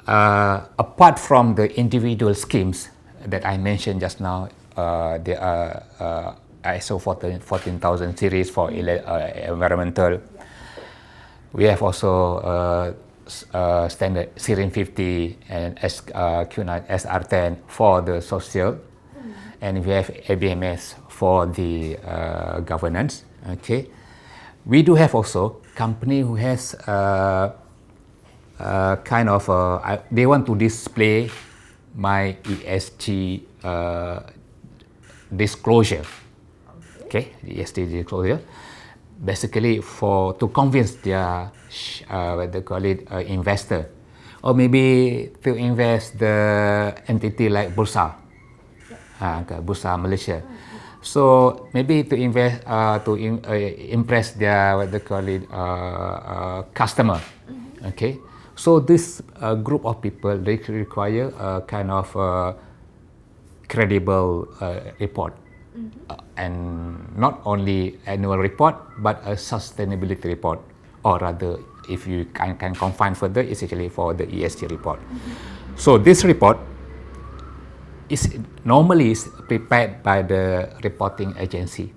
apart from the individual schemes that I mentioned just now, there are ISO 14000 series for environmental. We have also standard SIRIN 50 and Q9 SR10 for the social, and we have ABMS for the governance. Okay, we do have also company who has kind of they want to display my ESG disclosure. Okay, ESG disclosure. Basically to convince their what they call it investor, or maybe to invest the entity like Bursa, Bursa Malaysia. So maybe to invest impress their what they call it customer. Okay, so this group of people, they require a kind of credible report. And not only annual report, but a sustainability report, or rather, if you can confine further, it's actually for the ESG report. So this report is normally prepared by the reporting agency,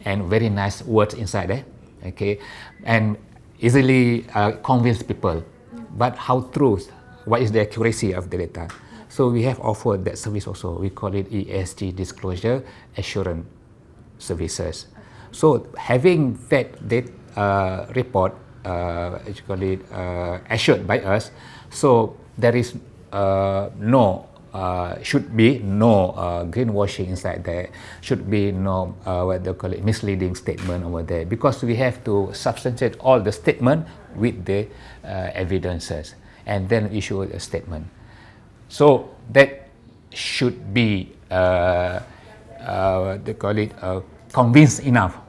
and very nice words inside there, okay, and easily convince people. But how true? What is the accuracy of the data? So we have offered that service also. We call it ESG disclosure assurance services. So having that report assured by us, so there is should be no greenwashing inside there, should be no what they call it misleading statement over there, because we have to substantiate all the statement with the evidences and then issue a statement. So that should be they call it convinced enough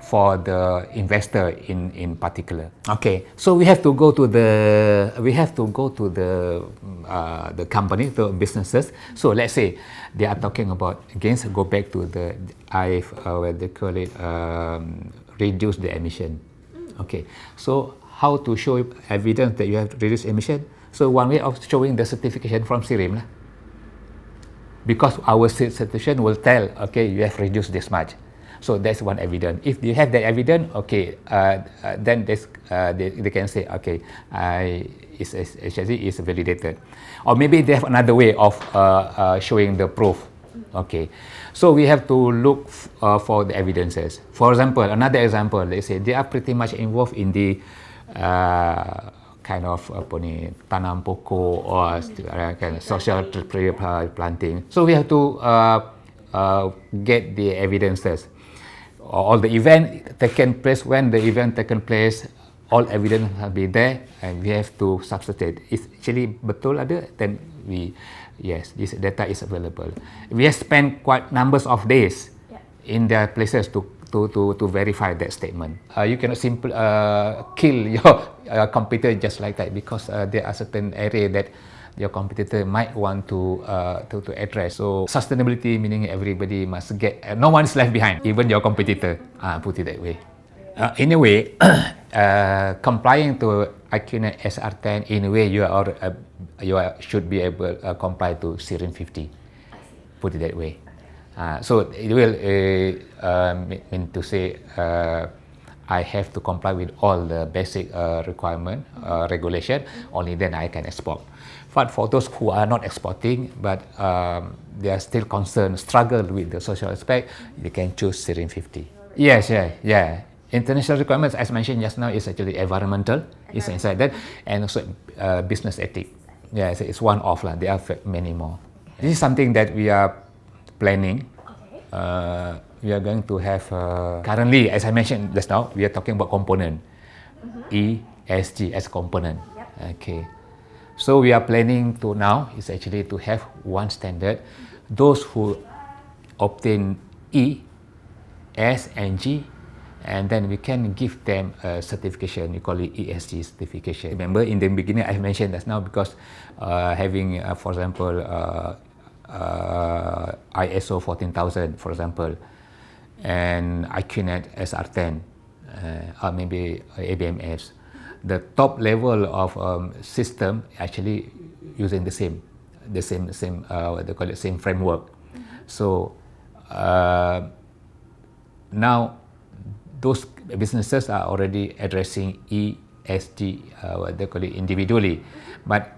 for the investor in particular. Okay, so we have to go to the company, the businesses. So let's say they are talking about, again, go back to the what they call it reduce the emission. Okay, so how to show evidence that you have reduced emission? So one way of showing the certification from SIRIM, because our certification will tell, okay, you have reduced this much. So that's one evidence. If you have that evidence, okay, then they can say, okay, it's validated. Or maybe they have another way of showing the proof. Okay, so we have to look for the evidences. For example, another example, let's say they are pretty much involved in the kind of tanam pokok or kind of social tree planting. So we have to get the evidences. All the event taken place, when the event taken place, all evidence will be there, and we have to substantiate. It's actually betul ada, then yes, this data is available. We have spent quite numbers of days in their places to verify that statement. You cannot simply kill your computer just like that, because there are certain area that your competitor might want to address. So sustainability meaning everybody must get, no one is left behind, even your competitor. Put it that way. In a way, complying to IQNet SR10, in a way you should be able to comply to SIRIN 50. Put it that way. So it will mean to say I have to comply with all the basic requirement, regulation, only then I can export. But for those who are not exporting, but they are still concerned, struggle with the social aspect, they can choose SIRIN 50. Yes, yeah. International requirements, as mentioned just now, is actually environmental, is inside that, and also business ethic. Yeah, so it's one of, there are many more. This is something that we are planning. We are going to have, currently, as I mentioned just now, we are talking about component, ESG as component. Okay. So we are planning to now is actually to have one standard. Those who obtain E, S, and G, and then we can give them a certification. We call it ESG certification. Remember, in the beginning, I mentioned that now because having, for example, ISO 14000, for example, and IQNet SR10, or maybe ABMS. The top level of system, actually, using the same what they call it, same framework. So now those businesses are already addressing ESG, what they call it, individually, but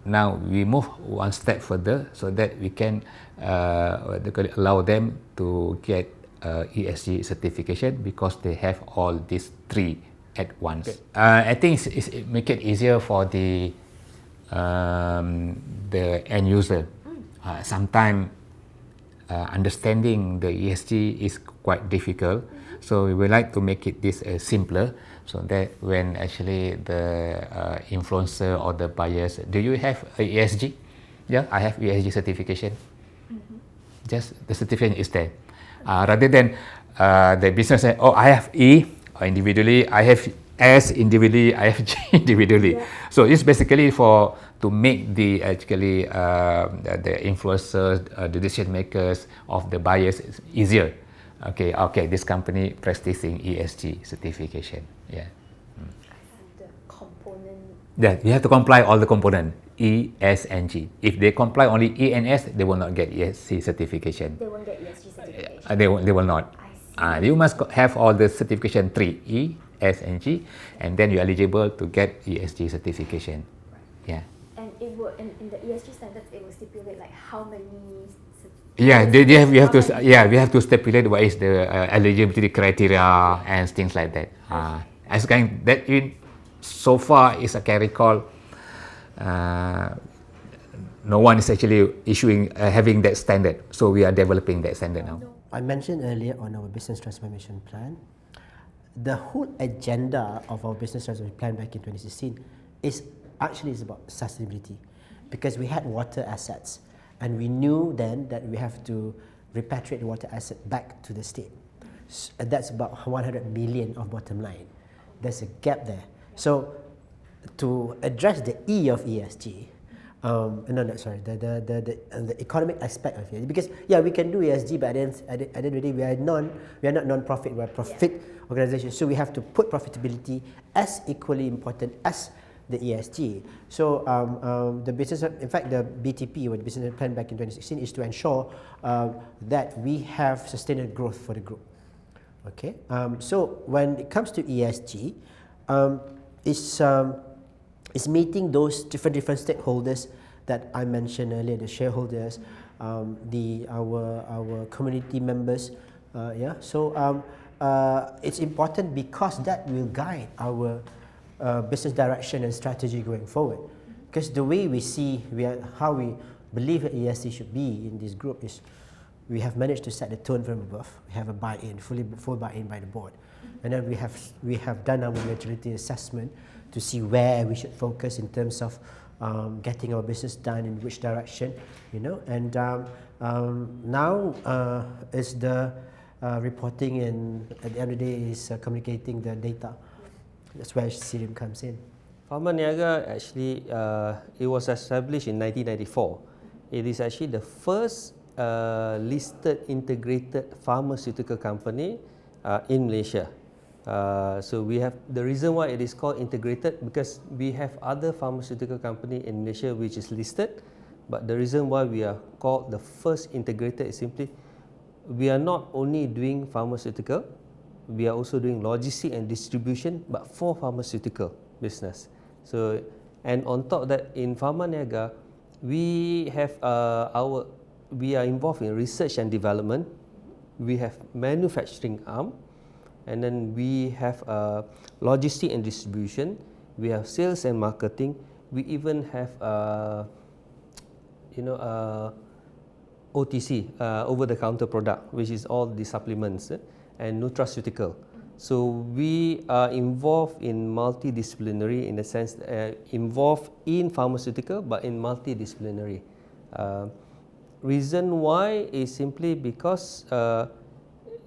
now we move one step further so that we can what they call it, allow them to get ESG certification because they have all these three at once. Okay. I think it make it easier for the end user. Sometimes understanding the ESG is quite difficult, so we would like to make it this simpler, so that when actually the influencer or the buyers, do you have a ESG? Yeah, I have ESG certification. Just the certification is there. Rather than the business say, oh, I have E individually, I have S individually, I have G individually. Yeah. So it's basically to make the the influencers, the decision makers of the buyers easier. Okay, this company practicing ESG certification. Yeah. The component. Yeah, you have to comply all the component E, S, and G. If they comply only E and S, they will not get ESG certification. They won't get ESG certification. They will not. You must have all the certification 3 E, S, and G, and then you're eligible to get ESG certification. Right. Yeah. And it will in the ESG standards, it will stipulate like how many. Yeah, we have to stipulate what is the eligibility criteria and things like that. As kind that so far is I can recall, no one is actually having that standard. So we are developing that standard now. I mentioned earlier on our business transformation plan, the whole agenda of our business transformation plan back in 2016 is about sustainability, because we had water assets and we knew then that we have to repatriate the water asset back to the state. So that's about 100 million of bottom line. There's a gap there. So to address the E of ESG, the economic aspect of it, because we can do ESG, but at the end of the day we are not non-profit, we are profit organization, so we have to put profitability as equally important as the ESG. So the business, in fact, the BTP or the business plan back in 2016 is to ensure that we have sustainable growth for the group. Okay, so when it comes to ESG, it's meeting those different stakeholders that I mentioned earlier, the shareholders, our community members. So it's important because that will guide our business direction and strategy going forward. Because the way we see, how we believe that ESG should be in this group is, we have managed to set the tone from above. We have a buy-in, full buy-in by the board, and then we have done our maturity assessment to see where we should focus in terms of getting our business done, in which direction, and now is the reporting, and at the end of the day is communicating the data. That's where Cirium comes in. Pharma Niaga actually, it was established in 1994. It is actually the first listed integrated pharmaceutical company in Malaysia. So we have the reason why it is called integrated, because we have other pharmaceutical company in Malaysia which is listed, but the reason why we are called the first integrated is simply we are not only doing pharmaceutical, we are also doing logistics and distribution, but for pharmaceutical business. So, and on top of that, in Pharma Niaga, we have we are involved in research and development. We have manufacturing arm, and then we have logistics and distribution. We have sales and marketing. We even have OTC, over-the-counter product, which is all the supplements and nutraceutical. So we are involved in multidisciplinary, in the sense involved in pharmaceutical, but in multidisciplinary. Reason why is simply because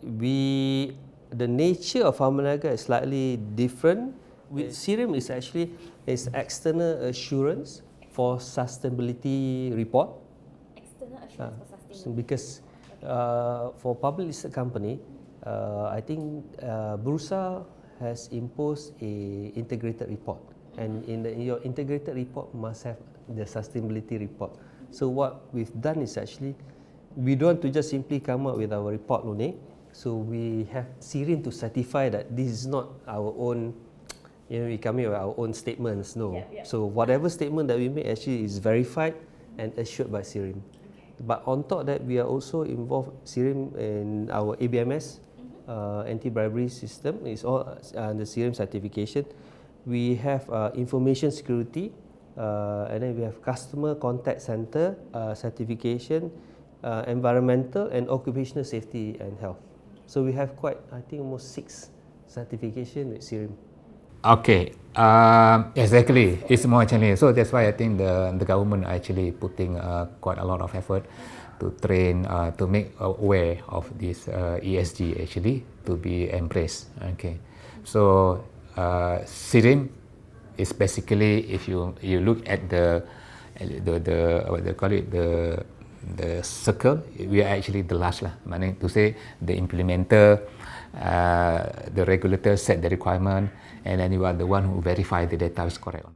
the nature of Pharma Niaga is slightly different. With Cirium is actually external assurance for sustainability report. External assurance for sustainability. Because for public listed company, I think Bursa has imposed a integrated report, and in your integrated report must have the sustainability report. So what we've done is actually, we don't want to just simply come up with our report only. So we have SIRIM to certify that this is not our own, we come here with our own statements. No. So whatever statement that we make actually is verified and assured by SIRIM. But on top of that, we are also involved SIRIM in our ABMS, anti-bribery system. It's all the SIRIM certification. We have information security, and then we have customer contact center certification, environmental and occupational safety and health. So we have quite, I think, almost 6 certification with SIRIM. Okay, exactly. It's more challenging. So that's why I think the government are actually putting quite a lot of effort to train, to make aware of this ESG actually to be embraced. Okay, so SIRIM is basically, if you look at the what they call it, the circle, we are actually the last lah. Meaning to say, the implementer, the regulator set the requirement, and then you are the one who verify the data is correct.